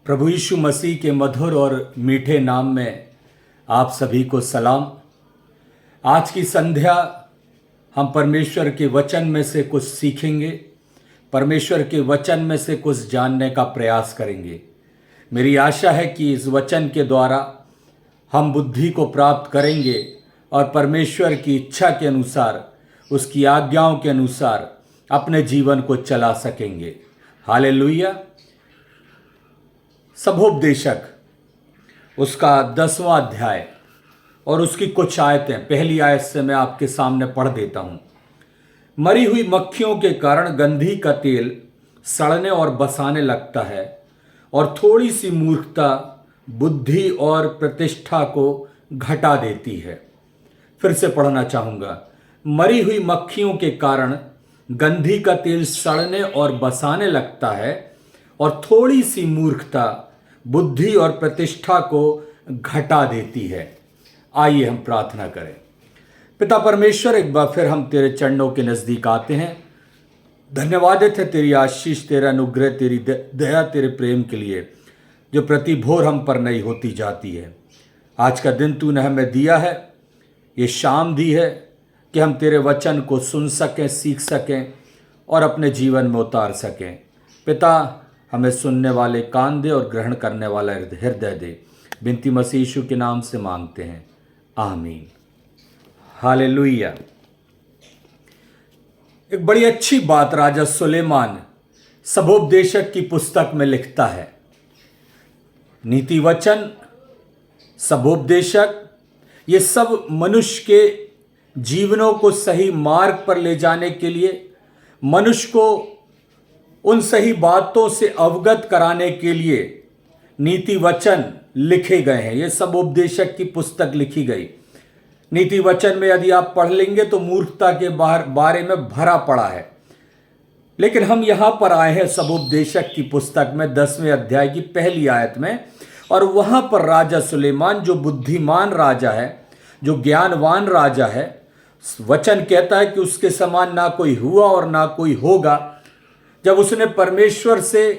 प्रभु यीशु मसीह के मधुर और मीठे नाम में आप सभी को सलाम। आज की संध्या हम परमेश्वर के वचन में से कुछ सीखेंगे, परमेश्वर के वचन में से कुछ जानने का प्रयास करेंगे। मेरी आशा है कि इस वचन के द्वारा हम बुद्धि को प्राप्त करेंगे और परमेश्वर की इच्छा के अनुसार, उसकी आज्ञाओं के अनुसार अपने जीवन को चला सकेंगे। हालेलुया। सभोपदेशक उसका 10वां अध्याय और उसकी कुछ आयतें, पहली आयत से मैं आपके सामने पढ़ देता हूँ। मरी हुई मक्खियों के कारण गंधी का तेल सड़ने और बसाने लगता है, और थोड़ी सी मूर्खता बुद्धि और प्रतिष्ठा को घटा देती है। फिर से पढ़ना चाहूँगा। मरी हुई मक्खियों के कारण गंधी का तेल सड़ने और बसाने लगता है, और थोड़ी सी मूर्खता बुद्धि और प्रतिष्ठा को घटा देती है। आइए हम प्रार्थना करें। पिता परमेश्वर, एक बार फिर हम तेरे चरणों के नज़दीक आते हैं। धन्यवादित है तेरी आशीष, तेरा अनुग्रह, तेरी दया, तेरे प्रेम के लिए जो प्रति भोर हम पर नई होती जाती है। आज का दिन तूने हमें दिया है, ये शाम दी है कि हम तेरे वचन को सुन सकें, सीख सकें और अपने जीवन में उतार सकें। पिता, हमें सुनने वाले कान दे और ग्रहण करने वाला हृदय दे। बिनती मसीह यीशु के नाम से मांगते हैं, आमीन। हालेलुया। एक बड़ी अच्छी बात राजा सुलेमान सभोपदेशक की पुस्तक में लिखता है। नीति वचन, सभोपदेशक, ये सब मनुष्य के जीवनों को सही मार्ग पर ले जाने के लिए, मनुष्य को उन सही बातों से अवगत कराने के लिए नीति वचन लिखे गए हैं। ये सब उपदेशक की पुस्तक लिखी गई। नीति वचन में यदि आप पढ़ लेंगे तो मूर्खता के बारे में भरा पड़ा है, लेकिन हम यहाँ पर आए हैं सब उपदेशक की पुस्तक में 10वें अध्याय की पहली आयत में, और वहाँ पर राजा सुलेमान जो बुद्धिमान राजा है, जो ज्ञानवान राजा है, वचन कहता है कि उसके समान ना कोई हुआ और ना कोई होगा। जब उसने परमेश्वर से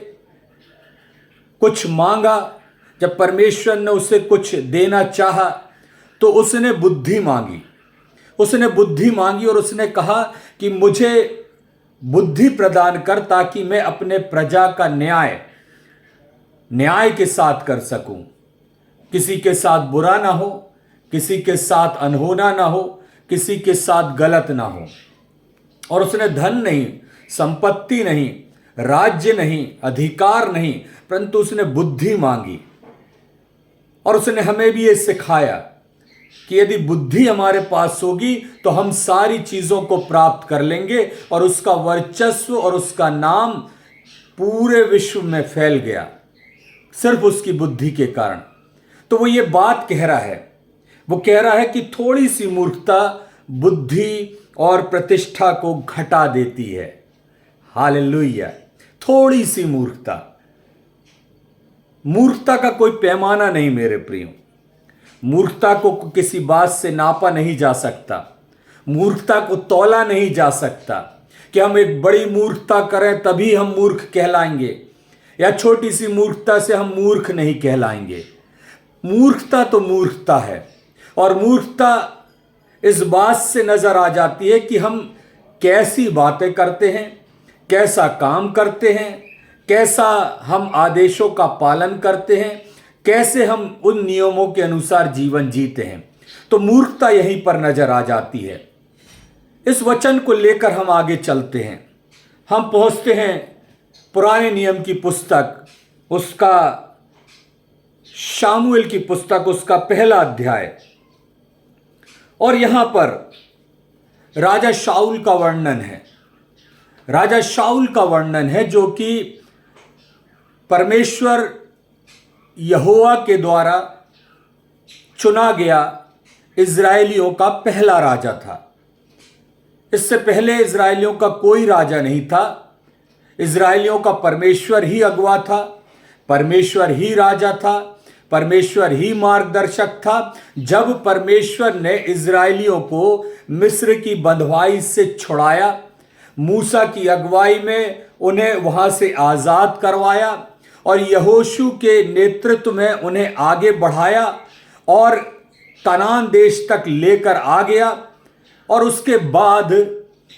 कुछ मांगा, जब परमेश्वर ने उसे कुछ देना चाहा, तो उसने बुद्धि मांगी। उसने बुद्धि मांगी और उसने कहा कि मुझे बुद्धि प्रदान कर, ताकि मैं अपने प्रजा का न्याय के साथ कर सकूं। किसी के साथ बुरा ना हो, किसी के साथ अनहोना ना हो, किसी के साथ गलत ना हो। और उसने धन नहीं, संपत्ति नहीं, राज्य नहीं, अधिकार नहीं, परंतु उसने बुद्धि मांगी। और उसने हमें भी ये सिखाया कि यदि बुद्धि हमारे पास होगी तो हम सारी चीजों को प्राप्त कर लेंगे, और उसका वर्चस्व और उसका नाम पूरे विश्व में फैल गया सिर्फ उसकी बुद्धि के कारण। तो वो ये बात कह रहा है, वो कह रहा है कि थोड़ी सी मूर्खता बुद्धि और प्रतिष्ठा को घटा देती है। हालेलुया। थोड़ी सी मूर्खता, मूर्खता का कोई पैमाना नहीं मेरे प्रियो। मूर्खता को किसी बात से नापा नहीं जा सकता, मूर्खता को तौला नहीं जा सकता कि हम एक बड़ी मूर्खता करें तभी हम मूर्ख कहलाएंगे, या छोटी सी मूर्खता से हम मूर्ख नहीं कहलाएंगे। मूर्खता तो मूर्खता है, और मूर्खता इस बात से नजर आ जाती है कि हम कैसी बातें करते हैं, कैसा काम करते हैं, कैसा हम आदेशों का पालन करते हैं, कैसे हम उन नियमों के अनुसार जीवन जीते हैं। तो मूर्खता यहीं पर नजर आ जाती है। इस वचन को लेकर हम आगे चलते हैं। हम पहुंचते हैं पुराने नियम की पुस्तक, उसका शामुएल की पुस्तक, उसका पहला अध्याय, और यहां पर राजा शाऊल का वर्णन है। राजा शाऊल का वर्णन है जो कि परमेश्वर यहोवा के द्वारा चुना गया इज़राइलियों का पहला राजा था। इससे पहले इज़राइलियों का कोई राजा नहीं था। इज़राइलियों का परमेश्वर ही अगुआ था, परमेश्वर ही राजा था, परमेश्वर ही मार्गदर्शक था। जब परमेश्वर ने इज़राइलियों को मिस्र की बंधुआई से छुड़ाया, मूसा की अगुवाई में उन्हें वहां से आज़ाद करवाया, और यहोशू के नेतृत्व में उन्हें आगे बढ़ाया और कनान देश तक लेकर आ गया। और उसके बाद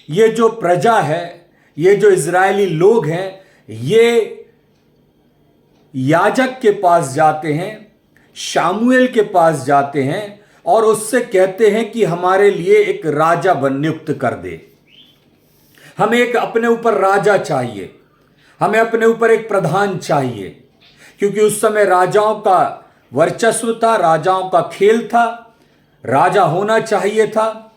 ये जो प्रजा है, ये जो इजरायली लोग हैं, ये याजक के पास जाते हैं, शामुएल के पास जाते हैं और उससे कहते हैं कि हमारे लिए एक राजा नियुक्त कर दे। हमें एक अपने ऊपर राजा चाहिए, हमें अपने ऊपर एक प्रधान चाहिए, क्योंकि उस समय राजाओं का वर्चस्व था, राजाओं का खेल था, राजा होना चाहिए था।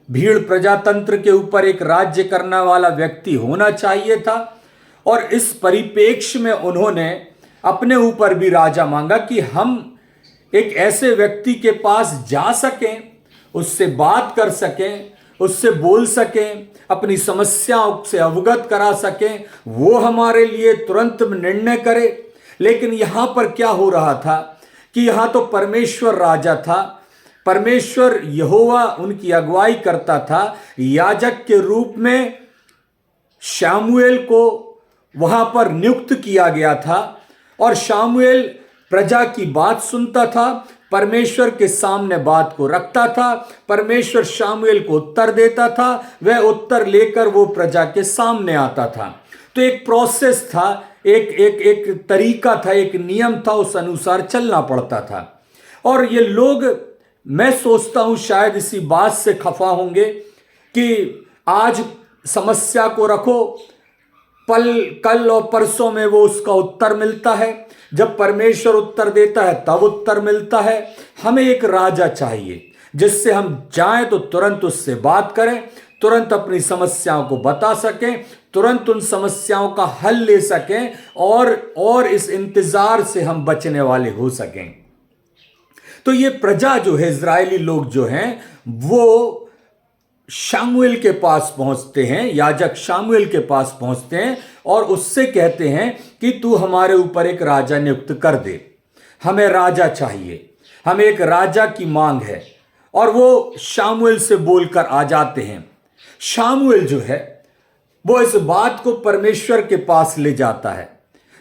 भीड़ प्रजातंत्र के ऊपर एक राज्य करने वाला व्यक्ति होना चाहिए था। और इस परिप्रेक्ष्य में उन्होंने अपने ऊपर भी राजा मांगा कि हम एक ऐसे व्यक्ति के पास जा सकें, उससे बात कर सकें, उससे बोल सकें, अपनी समस्याओं से अवगत करा सकें, वो हमारे लिए तुरंत निर्णय करे। लेकिन यहां पर क्या हो रहा था कि यहां तो परमेश्वर राजा था, परमेश्वर यहोवा उनकी अगुवाई करता था। याजक के रूप में शामुएल को वहां पर नियुक्त किया गया था और शामुएल प्रजा की बात सुनता था, परमेश्वर के सामने बात को रखता था, परमेश्वर शामुएल को उत्तर देता था, वह उत्तर लेकर वो प्रजा के सामने आता था। तो एक प्रोसेस था, एक तरीका था, एक नियम था, उस अनुसार चलना पड़ता था। और ये लोग, मैं सोचता हूं शायद इसी बात से खफा होंगे कि आज समस्या को रखो, कल और परसों में वो उसका उत्तर मिलता है। जब परमेश्वर उत्तर देता है तब उत्तर मिलता है। हमें एक राजा चाहिए जिससे हम जाएं तो तुरंत उससे बात करें, तुरंत अपनी समस्याओं को बता सकें, तुरंत उन समस्याओं का हल ले सकें और इस इंतजार से हम बचने वाले हो सकें। तो ये प्रजा जो है, इजरायली लोग जो हैं, वो शामुएल के पास पहुंचते हैं, याजक शामुएल के पास पहुंचते हैं और उससे कहते हैं कि तू हमारे ऊपर एक राजा नियुक्त कर दे, हमें राजा चाहिए, हमें एक राजा की मांग है। और वो शामुएल से बोलकर आ जाते हैं। शामुएल जो है वो इस बात को परमेश्वर के पास ले जाता है,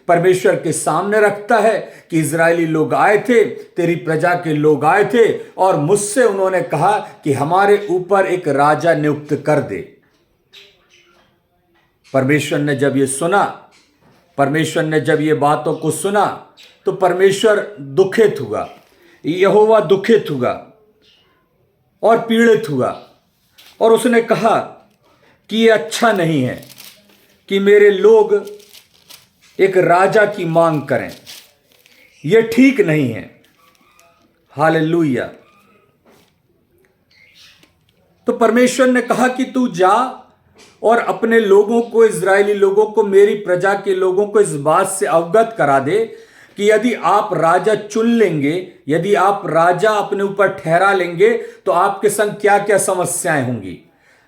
परमेश्वर के सामने रखता है कि इजरायली लोग आए थे, तेरी प्रजा के लोग आए थे और मुझसे उन्होंने कहा कि हमारे ऊपर एक राजा नियुक्त कर दे। परमेश्वर ने जब ये सुना, परमेश्वर ने जब ये बातों को सुना तो परमेश्वर दुखित हुआ, यहोवा दुखित हुआ और पीड़ित हुआ और उसने कहा कि ये अच्छा नहीं है कि मेरे लोग एक राजा की मांग करें, यह ठीक नहीं है। हालेलुया। तो परमेश्वर ने कहा कि तू जा और अपने लोगों को, इजरायली लोगों को, मेरी प्रजा के लोगों को इस बात से अवगत करा दे कि यदि आप राजा चुन लेंगे, यदि आप राजा अपने ऊपर ठहरा लेंगे तो आपके संग क्या क्या समस्याएं होंगी।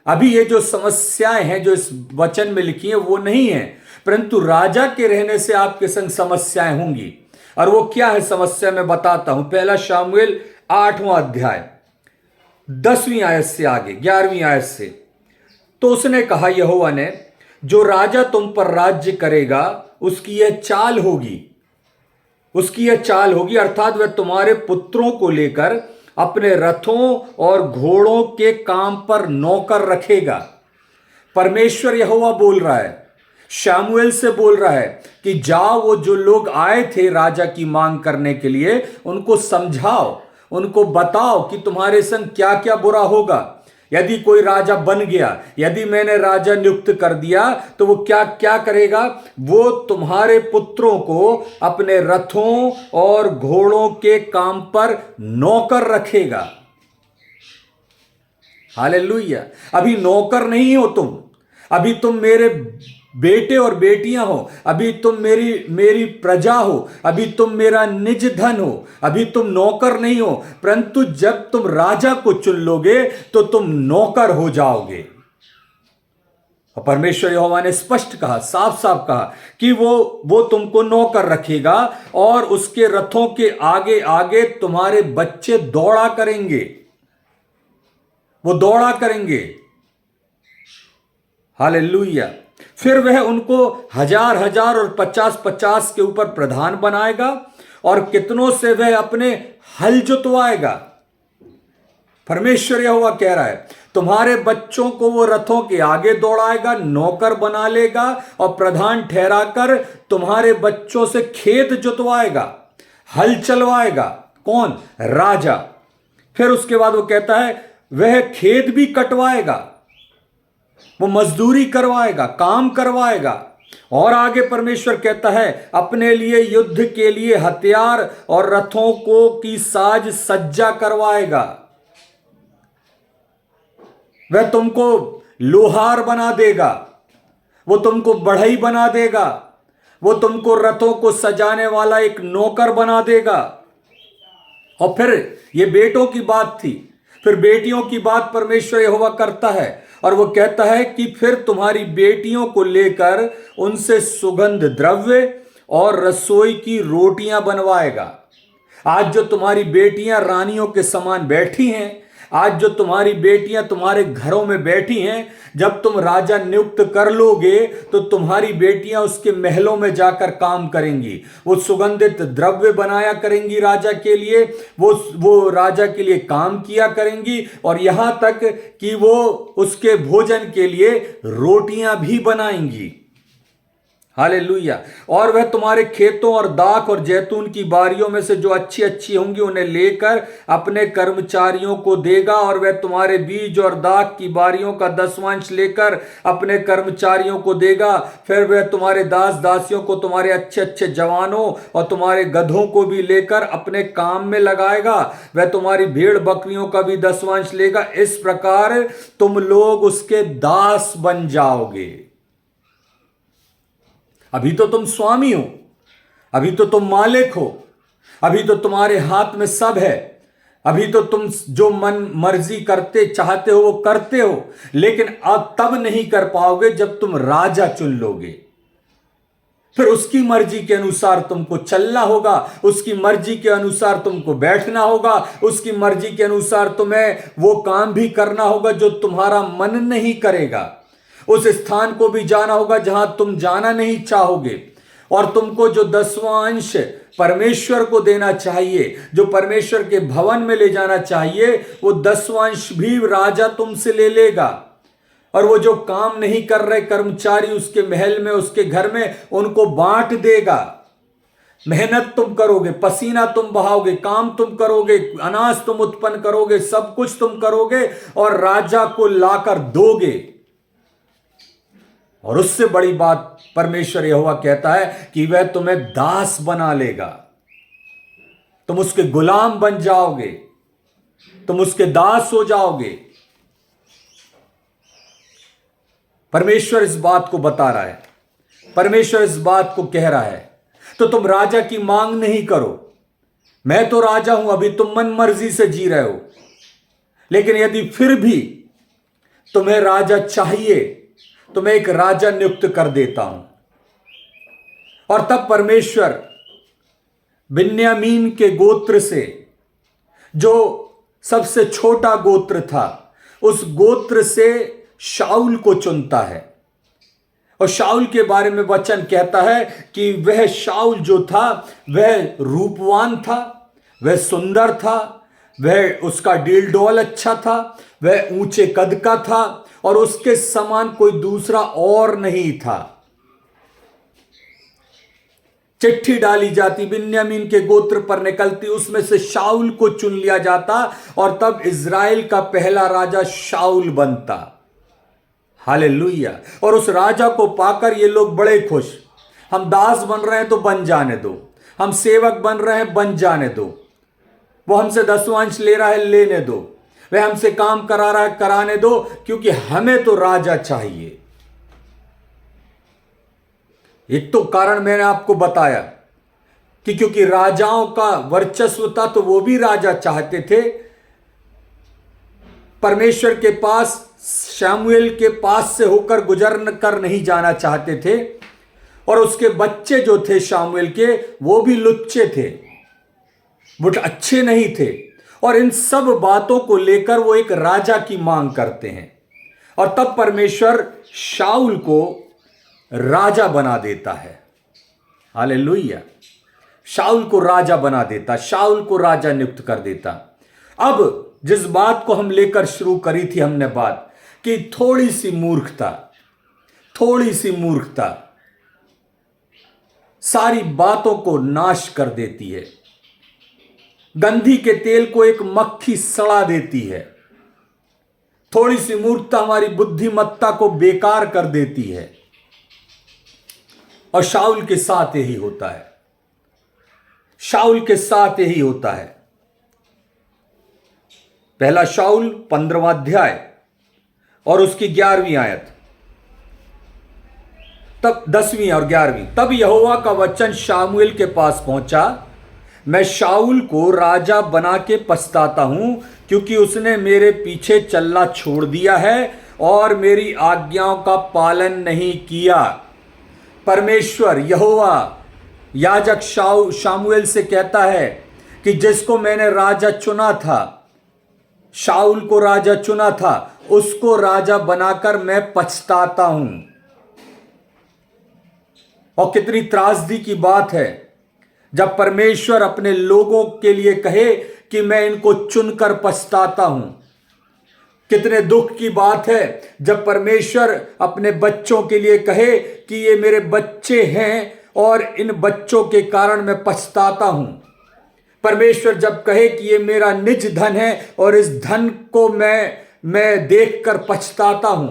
अभी ये जो समस्याएं हैं जो इस वचन में लिखी हैं वो नहीं है, परंतु राजा के रहने से आपके संग समस्याएं होंगी। और वो क्या है समस्या, मैं बताता हूं। पहला शामुएल 8वां अध्याय 10वीं आयत से आगे 11वीं आयत से। तो उसने कहा, यहोवा ने, जो राजा तुम पर राज्य करेगा उसकी यह चाल होगी, उसकी यह चाल होगी, अर्थात वह तुम्हारे पुत्रों को लेकर अपने रथों और घोड़ों के काम पर नौकर रखेगा। परमेश्वर यहोवा बोल रहा है, शामुएल से बोल रहा है कि जाओ, वो जो लोग आए थे राजा की मांग करने के लिए, उनको समझाओ, उनको बताओ कि तुम्हारे संग क्या क्या बुरा होगा। यदि कोई राजा बन गया, यदि मैंने राजा नियुक्त कर दिया तो वो क्या क्या करेगा, वो तुम्हारे पुत्रों को अपने रथों और घोड़ों के काम पर नौकर रखेगा। हालेलुया। अभी नौकर नहीं हो तुम, अभी तुम मेरे बेटे और बेटियां हो, अभी तुम मेरी प्रजा हो, अभी तुम मेरा निज धन हो, अभी तुम नौकर नहीं हो, परंतु जब तुम राजा को चुन लोगे तो तुम नौकर हो जाओगे। और परमेश्वर यहोवा ने स्पष्ट कहा, साफ साफ कहा कि वो तुमको नौकर रखेगा और उसके रथों के आगे आगे तुम्हारे बच्चे दौड़ा करेंगे, वो दौड़ा करेंगे। हालेलुया। फिर वह उनको 1000 और 50 के ऊपर प्रधान बनाएगा और कितनों से वह अपने हल जुतवाएगा। परमेश्वर यहोवा कह रहा है, तुम्हारे बच्चों को वो रथों के आगे दौड़ाएगा, नौकर बना लेगा और प्रधान ठहराकर तुम्हारे बच्चों से खेत जुतवाएगा, हल चलवाएगा। कौन? राजा। फिर उसके बाद वो कहता है वह खेत भी कटवाएगा, वो मजदूरी करवाएगा, काम करवाएगा। और आगे परमेश्वर कहता है अपने लिए युद्ध के लिए हथियार और रथों को की साज सज्जा करवाएगा। वह तुमको लोहार बना देगा, वो तुमको बढ़ई बना देगा, वो तुमको रथों को सजाने वाला एक नौकर बना देगा। और फिर ये बेटों की बात थी, फिर बेटियों की बात परमेश्वर यहोवा करता है और वो कहता है कि फिर तुम्हारी बेटियों को लेकर उनसे सुगंध द्रव्य और रसोई की रोटियां बनवाएगा। आज जो तुम्हारी बेटियां रानियों के समान बैठी हैं, आज जो तुम्हारी बेटियां तुम्हारे घरों में बैठी हैं, जब तुम राजा नियुक्त कर लोगे तो तुम्हारी बेटियां उसके महलों में जाकर काम करेंगी। वो सुगंधित द्रव्य बनाया करेंगी राजा के लिए, वो राजा के लिए काम किया करेंगी और यहां तक कि वो उसके भोजन के लिए रोटियां भी बनाएंगी। हालेलुया। और वह तुम्हारे खेतों और दाख और जैतून की बारियों में से जो अच्छी अच्छी होंगी उन्हें लेकर अपने कर्मचारियों को देगा, और वह तुम्हारे बीज और दाख की बारियों का 10वांश लेकर अपने कर्मचारियों को देगा। फिर वह तुम्हारे दास दासियों को, तुम्हारे अच्छे अच्छे जवानों और तुम्हारे गधों को भी लेकर अपने काम में लगाएगा। वह तुम्हारी भेड़ बकरियों का भी 10वांश लेगा। इस प्रकार तुम लोग उसके दास बन जाओगे। अभी तो तुम स्वामी हो, अभी तो तुम मालिक हो, अभी तो तुम्हारे हाथ में सब है, अभी तो तुम जो मन मर्जी करते चाहते हो वो करते हो, लेकिन अब तब नहीं कर पाओगे जब तुम राजा चुन लोगे। फिर उसकी मर्जी के अनुसार तुमको चलना होगा, उसकी मर्जी के अनुसार तुमको बैठना होगा, उसकी मर्जी के अनुसार तुम्हें वो काम भी करना होगा जो तुम्हारा मन नहीं करेगा। उस स्थान को भी जाना होगा जहां तुम जाना नहीं चाहोगे। और तुमको जो 10वां अंश परमेश्वर को देना चाहिए, जो परमेश्वर के भवन में ले जाना चाहिए, वो 10वां अंश भी राजा तुमसे ले लेगा। और वो जो काम नहीं कर रहे कर्मचारी उसके महल में, उसके घर में, उनको बांट देगा। मेहनत तुम करोगे, पसीना तुम बहाओगे, काम तुम करोगे, अनाज तुम उत्पन्न करोगे, सब कुछ तुम करोगे और राजा को लाकर दोगे। और उससे बड़ी बात परमेश्वर यहोवा कहता है कि वह तुम्हें दास बना लेगा। तुम उसके गुलाम बन जाओगे, तुम उसके दास हो जाओगे। परमेश्वर इस बात को बता रहा है, परमेश्वर इस बात को कह रहा है। तो तुम राजा की मांग नहीं करो। मैं तो राजा हूं, अभी तुम मन मर्जी से जी रहे हो, लेकिन यदि फिर भी तुम्हें राजा चाहिए तो मैं एक राजा नियुक्त कर देता हूं। और तब परमेश्वर बिन्यामीन के गोत्र से, जो सबसे छोटा गोत्र था, उस गोत्र से शाऊल को चुनता है। और शाऊल के बारे में वचन कहता है कि वह शाऊल जो था वह रूपवान था, वह सुंदर था, वह उसका डील डोल अच्छा था, वह ऊंचे कद का था और उसके समान कोई दूसरा और नहीं था। चिट्ठी डाली जाती, बिन्यामीन के गोत्र पर निकलती, उसमें से शाऊल को चुन लिया जाता और तब इज़राइल का पहला राजा शाऊल बनता। हालेलुया। और उस राजा को पाकर ये लोग बड़े खुश। हम दास बन रहे हैं तो बन जाने दो, हम सेवक बन रहे हैं बन जाने दो, वो हमसे 10वां अंश ले रहा है लेने दो, वह हमसे काम करा रहा है कराने दो, क्योंकि हमें तो राजा चाहिए। एक तो कारण मैंने आपको बताया कि क्योंकि राजाओं का वर्चस्व था तो वो भी राजा चाहते थे। परमेश्वर के पास, शमूएल के पास से होकर गुजर कर नहीं जाना चाहते थे। और उसके बच्चे जो थे शमूएल के, वो भी लुच्चे थे, वो अच्छे नहीं थे। और इन सब बातों को लेकर वो एक राजा की मांग करते हैं। और तब परमेश्वर शाऊल को राजा बना देता है। हालेलुया। शाऊल को राजा बना देता, शाऊल को राजा नियुक्त कर देता। अब जिस बात को हम लेकर शुरू करी थी हमने बात कि थोड़ी सी मूर्खता सारी बातों को नाश कर देती है। गंधी के तेल को एक मक्खी सड़ा देती है। थोड़ी सी मूर्खता हमारी बुद्धिमत्ता को बेकार कर देती है। और शाऊल के साथ यही होता है, शाऊल के साथ यही होता है। पहला शाऊल 15वां अध्याय और उसकी 11वीं आयत, तब 10वीं और 11वीं। तब यहोवा का वचन शामुएल के पास पहुंचा, मैं शाऊल को राजा बना के पछताता हूं, क्योंकि उसने मेरे पीछे चलना छोड़ दिया है और मेरी आज्ञाओं का पालन नहीं किया। परमेश्वर यहोवा याजक शामुएल से कहता है कि जिसको मैंने राजा चुना था, शाऊल को राजा चुना था, उसको राजा बनाकर मैं पछताता हूं। और कितनी त्रासदी की बात है जब परमेश्वर अपने लोगों के लिए कहे कि मैं इनको चुनकर पछताता हूं। कितने दुख की बात है जब परमेश्वर अपने बच्चों के लिए कहे कि ये मेरे बच्चे हैं और इन बच्चों के कारण मैं पछताता हूं। परमेश्वर जब कहे कि ये मेरा निज धन है और इस धन को मैं देखकर पछताता हूं।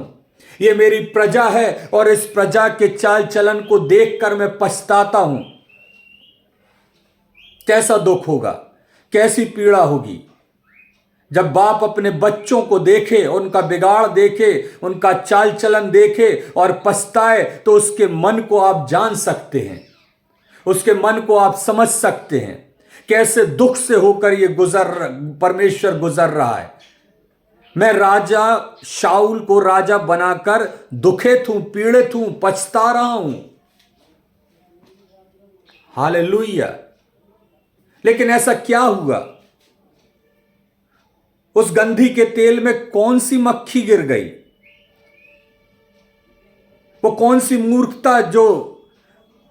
ये मेरी प्रजा है और इस प्रजा के चाल चलन को देखकर मैं पछताता हूं। कैसा दुख होगा, कैसी पीड़ा होगी जब बाप अपने बच्चों को देखे, उनका बिगाड़ देखे, उनका चाल चलन देखे और पछताए। तो उसके मन को आप जान सकते हैं, उसके मन को आप समझ सकते हैं कैसे दुख से होकर ये परमेश्वर गुजर रहा है। मैं राजा शाऊल को राजा बनाकर दुखित हूं, पीड़ित हूं, पछता रहा हूं। हालेलुया। लेकिन ऐसा क्या हुआ? उस गंधी के तेल में कौन सी मक्खी गिर गई? वो कौन सी मूर्खता जो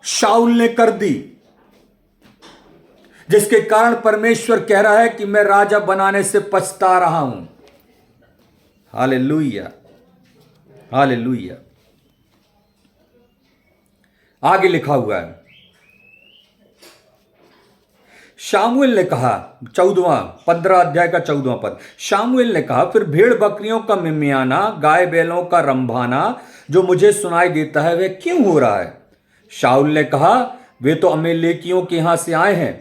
शाऊल ने कर दी, जिसके कारण परमेश्वर कह रहा है कि मैं राजा बनाने से पछता रहा हूं। Hallelujah, hallelujah. आगे लिखा हुआ है, शामुएल ने कहा, 15 अध्याय का 14वां पद। शामुएल ने कहा, फिर भेड़ बकरियों का मिमियाना, गाय बैलों का रंभाना जो मुझे सुनाई देता है वह क्यों हो रहा है? शाऊल ने कहा, वे तो अमेलेकियों के यहां से आए हैं,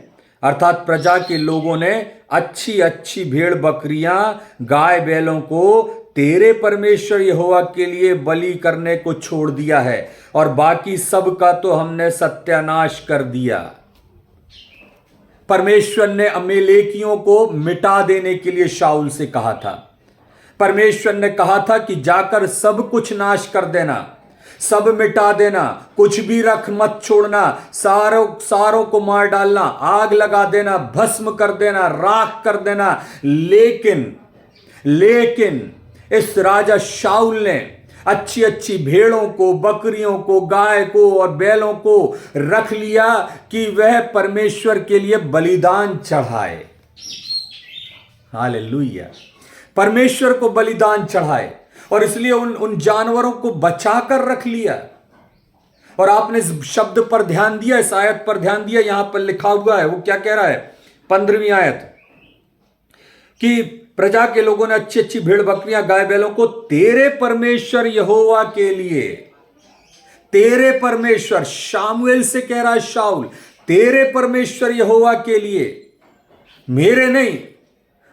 अर्थात प्रजा के लोगों ने अच्छी अच्छी भेड़ बकरियां, गाय बैलों को तेरे परमेश्वर यहोवा के लिए बलि करने को छोड़ दिया है, और बाकी सब का तो हमने सत्यानाश कर दिया। परमेश्वर ने अमेलेकियों को मिटा देने के लिए शाऊल से कहा था। परमेश्वर ने कहा था कि जाकर सब कुछ नाश कर देना, सब मिटा देना, कुछ भी रख मत छोड़ना, सारों को मार डालना, आग लगा देना, भस्म कर देना, राख कर देना। लेकिन इस राजा शाऊल ने अच्छी अच्छी भेड़ों को, बकरियों को, गाय को और बैलों को रख लिया कि वह परमेश्वर के लिए बलिदान चढ़ाए। हालेलुया। परमेश्वर को बलिदान चढ़ाए, और इसलिए उन जानवरों को बचाकर रख लिया। और आपने इस शब्द पर ध्यान दिया, इस आयत पर ध्यान दिया, यहां पर लिखा हुआ है, वो क्या कह रहा है? 15वीं आयत कि प्रजा के लोगों ने अच्छी अच्छी भेड़ बकरियां, गाय बैलों को तेरे परमेश्वर यहोवा के लिए, तेरे परमेश्वर, शामुएल से कह रहा है शाऊल, तेरे परमेश्वर यहोवा के लिए, मेरे नहीं।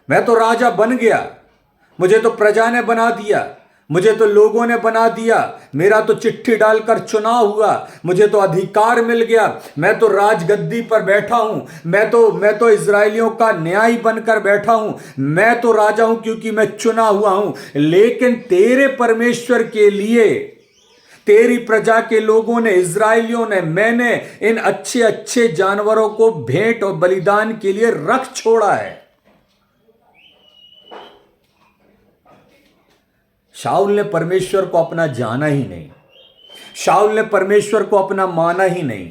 मैं तो राजा बन गया, मुझे तो प्रजा ने बना दिया, मुझे तो लोगों ने बना दिया, मेरा तो चिट्ठी डालकर चुनाव हुआ, मुझे तो अधिकार मिल गया, मैं तो राजगद्दी पर बैठा हूं, मैं तो इजरायलियों का न्यायी बनकर बैठा हूं, मैं तो राजा हूं क्योंकि मैं चुना हुआ हूं। लेकिन तेरे परमेश्वर के लिए, तेरी प्रजा के लोगों ने, इजरायलियों ने, मैंने इन अच्छे अच्छे जानवरों को भेंट और बलिदान के लिए रख छोड़ा है। शाऊल ने परमेश्वर को अपना जाना ही नहीं। शाऊल ने परमेश्वर को अपना माना ही नहीं।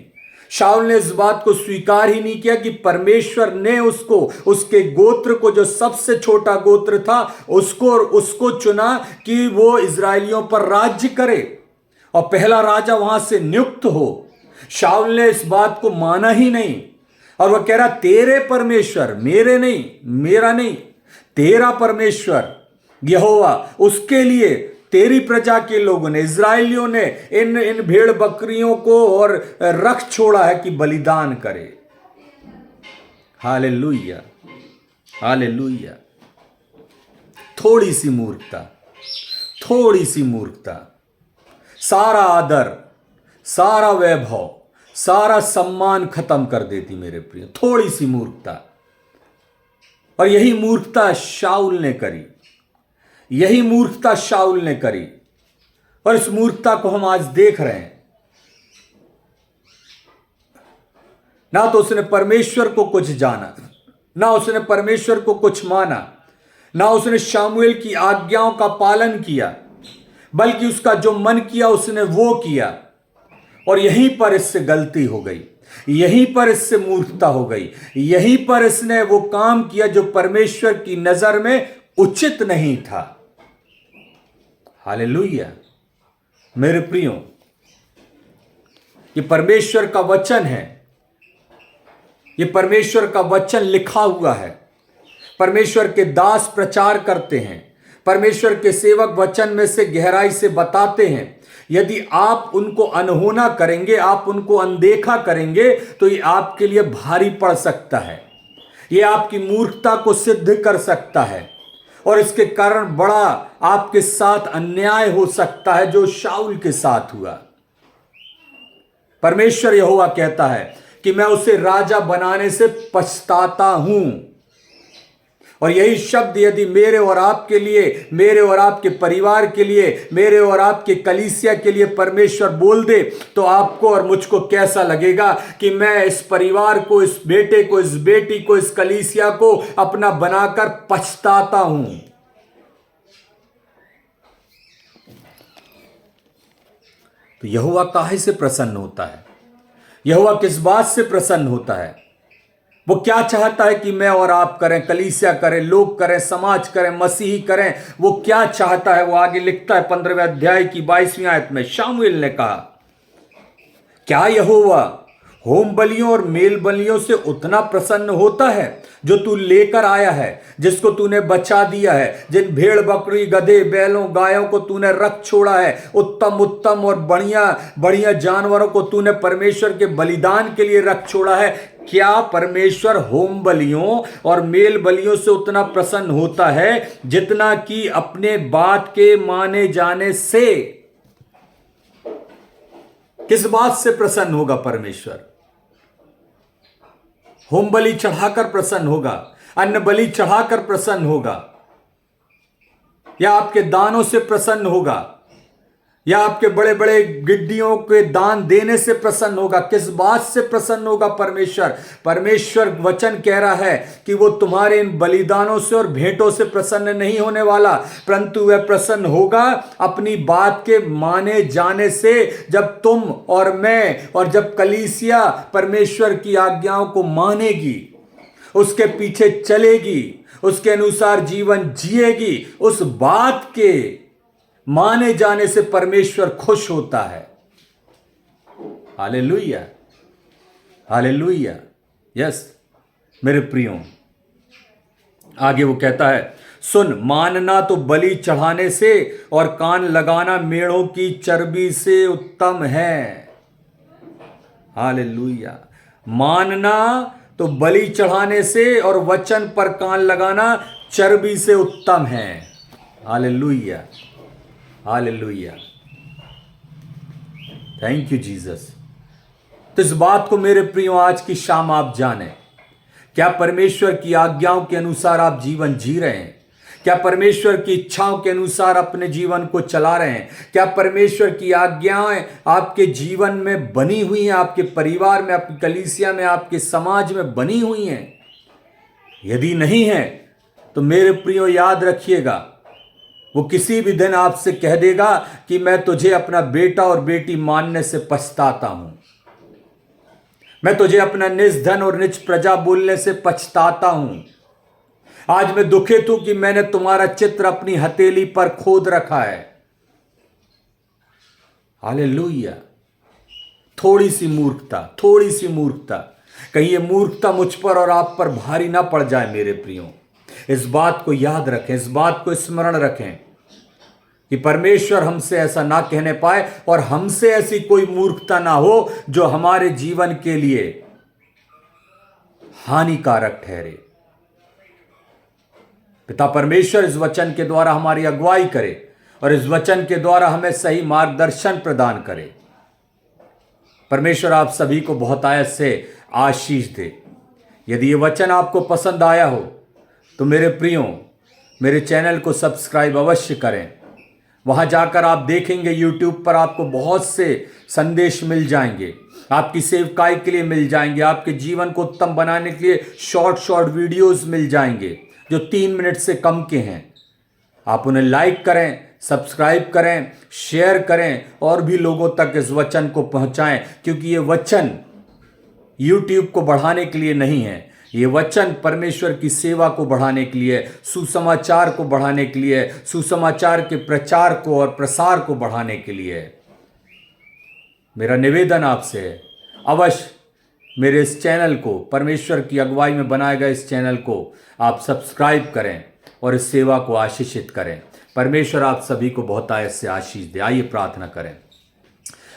शाऊल ने इस बात को स्वीकार ही नहीं किया कि परमेश्वर ने उसको, उसके गोत्र को, जो सबसे छोटा गोत्र था, उसको चुना कि वो इजरायलियों पर राज्य करे और पहला राजा वहां से नियुक्त हो। शाऊल ने इस बात को माना ही नहीं और वह कह रहा तेरे परमेश्वर, मेरे नहीं, मेरा नहीं, तेरा परमेश्वर यहोवा, उसके लिए तेरी प्रजा के लोगों ने, इजरायलियों ने इन भेड़ बकरियों को और रख छोड़ा है कि बलिदान करे। Hallelujah, hallelujah. थोड़ी सी मूर्खता, थोड़ी सी मूर्खता सारा आदर, सारा वैभव, सारा सम्मान खत्म कर देती मेरे प्रिय। थोड़ी सी मूर्खता। और यही मूर्खता शाऊल ने करी, यही मूर्खता शाऊल ने करी और इस मूर्खता को हम आज देख रहे हैं। ना तो उसने परमेश्वर को कुछ जाना, ना उसने परमेश्वर को कुछ माना, ना उसने शामुएल की आज्ञाओं का पालन किया, बल्कि उसका जो मन किया उसने वो किया। और यहीं पर इससे गलती हो गई, यहीं पर इससे मूर्खता हो गई, यहीं पर इसने वो काम किया जो परमेश्वर की नजर में उचित नहीं था। हालेलुया मेरे प्रियो, ये परमेश्वर का वचन है, ये परमेश्वर का वचन लिखा हुआ है। परमेश्वर के दास प्रचार करते हैं, परमेश्वर के सेवक वचन में से गहराई से बताते हैं। यदि आप उनको अनहोना करेंगे, आप उनको अनदेखा करेंगे, तो ये आपके लिए भारी पड़ सकता है, ये आपकी मूर्खता को सिद्ध कर सकता है और इसके कारण बड़ा आपके साथ अन्याय हो सकता है, जो शाऊल के साथ हुआ। परमेश्वर यहोवा कहता है कि मैं उसे राजा बनाने से पछताता हूं। और यही शब्द यदि मेरे और आपके लिए, मेरे और आपके परिवार के लिए, मेरे और आपके कलीसिया के लिए परमेश्वर बोल दे, तो आपको और मुझको कैसा लगेगा कि मैं इस परिवार को, इस बेटे को, इस बेटी को, इस कलीसिया को अपना बनाकर पछताता हूं। तो यहोवा काहे से प्रसन्न होता है? यहोवा किस बात से प्रसन्न होता है? वो क्या चाहता है कि मैं और आप करें, कलीसिया करें, लोग करें, समाज करें, मसीही करें? वो क्या चाहता है? वो आगे लिखता है 15वें अध्याय की 22वीं आयत में। शामुएल ने कहा, क्या यहोवा होम बलियों और मेल बलियों से उतना प्रसन्न होता है जो तू लेकर आया है, जिसको तूने बचा दिया है, जिन भेड़ बकरी, गधे, बैलों, गायों को तूने रख छोड़ा है, उत्तम उत्तम और बढ़िया बढ़िया जानवरों को तूने परमेश्वर के बलिदान के लिए रख छोड़ा है? क्या परमेश्वर होम बलियों और मेल बलियों से उतना प्रसन्न होता है जितना कि अपने बात के माने जाने से? किस बात से प्रसन्न होगा परमेश्वर? होम बलि चढ़ाकर प्रसन्न होगा, अन्न बलि चढ़ाकर प्रसन्न होगा, या आपके दानों से प्रसन्न होगा, या आपके बड़े बड़े गिड्डियों के दान देने से प्रसन्न होगा? किस बात से प्रसन्न होगा परमेश्वर? परमेश्वर वचन कह रहा है कि वो तुम्हारे इन बलिदानों से और भेंटों से प्रसन्न नहीं होने वाला, परंतु वह प्रसन्न होगा अपनी बात के माने जाने से। जब तुम और मैं और जब कलीसिया परमेश्वर की आज्ञाओं को मानेगी, उसके पीछे चलेगी, उसके अनुसार जीवन जिएगी, उस बात के माने जाने से परमेश्वर खुश होता है। Hallelujah, hallelujah. यस मेरे प्रियो, आगे वो कहता है, सुन, मानना तो बलि चढ़ाने से और कान लगाना मेढ़ों की चर्बी से उत्तम है। हालेलुया। मानना तो बलि चढ़ाने से और वचन पर कान लगाना चर्बी से उत्तम है। Hallelujah, hallelujah. Thank you Jesus. तो इस बात को मेरे प्रियो आज की शाम आप जाने, क्या परमेश्वर की आज्ञाओं के अनुसार आप जीवन जी रहे हैं? क्या परमेश्वर की इच्छाओं के अनुसार अपने जीवन को चला रहे हैं? क्या परमेश्वर की आज्ञाएं आपके जीवन में बनी हुई हैं, आपके परिवार में, आपकी कलीसिया में, आपके समाज में बनी हुई हैं? यदि नहीं है तो मेरे प्रियो याद रखिएगा, वो किसी भी दिन आपसे कह देगा कि मैं तुझे अपना बेटा और बेटी मानने से पछताता हूं, मैं तुझे अपना निज धन और निज प्रजा बोलने से पछताता हूं। आज मैं दुखित हूं कि मैंने तुम्हारा चित्र अपनी हथेली पर खोद रखा है। हालेलुया। थोड़ी सी मूर्खता, कहीं ये मूर्खता मुझ पर और आप पर भारी ना पड़ जाए मेरे प्रियो। इस बात को याद रखें, इस बात को स्मरण रखें कि परमेश्वर हमसे ऐसा ना कहने पाए और हमसे ऐसी कोई मूर्खता ना हो जो हमारे जीवन के लिए हानिकारक ठहरे। पिता परमेश्वर इस वचन के द्वारा हमारी अगुवाई करे और इस वचन के द्वारा हमें सही मार्गदर्शन प्रदान करे। परमेश्वर आप सभी को बहुत आयत से आशीष दे। यदि ये वचन आपको पसंद आया हो तो मेरे प्रियो, मेरे चैनल को सब्सक्राइब अवश्य करें। वहां जाकर आप देखेंगे YouTube पर आपको बहुत से संदेश मिल जाएंगे, आपकी सेवकाई के लिए मिल जाएंगे, आपके जीवन को उत्तम बनाने के लिए शॉर्ट वीडियोस मिल जाएंगे जो 3 मिनट से कम के हैं। आप उन्हें लाइक करें, सब्सक्राइब करें, शेयर करें और भी लोगों तक इस वचन को पहुंचाएं, क्योंकि ये वचन YouTube को बढ़ाने के लिए नहीं है, ये वचन परमेश्वर की सेवा को बढ़ाने के लिए, सुसमाचार को बढ़ाने के लिए, सुसमाचार के प्रचार को और प्रसार को बढ़ाने के लिए है। मेरा निवेदन आपसे है, अवश्य मेरे इस चैनल को, परमेश्वर की अगुवाई में बनाए गए इस चैनल को आप सब्सक्राइब करें और इस सेवा को आशीषित करें। परमेश्वर आप सभी को बहुत आयत से आशीष दे। आइए प्रार्थना करें।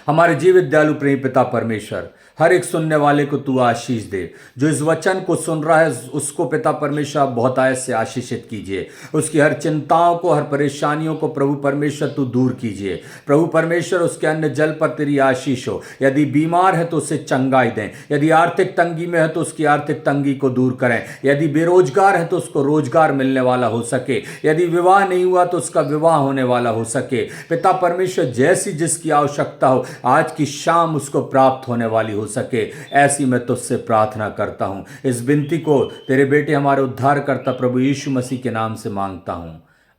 हमारे जीवित दयालु प्रेमी पिता परमेश्वर, हर एक सुनने वाले को तू आशीष दे। जो इस वचन को सुन रहा है उसको पिता परमेश्वर आप बहुत आयत से आशीषित कीजिए। उसकी हर चिंताओं को, हर परेशानियों को प्रभु परमेश्वर तू दूर कीजिए। प्रभु परमेश्वर उसके अन्न जल पर तेरी आशीष हो। यदि बीमार है तो उसे चंगाई दें, यदि आर्थिक तंगी में है तो उसकी आर्थिक तंगी को दूर करें, यदि बेरोजगार है तो उसको रोजगार मिलने वाला हो सके, यदि विवाह नहीं हुआ तो उसका विवाह होने वाला हो सके। पिता परमेश्वर जैसी जिसकी आवश्यकता हो आज की शाम उसको प्राप्त होने वाली हो सके, ऐसी मैं तुझसे प्रार्थना करता हूं। इस विनती को तेरे बेटे हमारे उद्धारकर्ता प्रभु यीशु मसीह के नाम से मांगता हूं,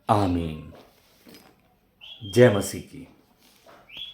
आमीन। जय मसीह की।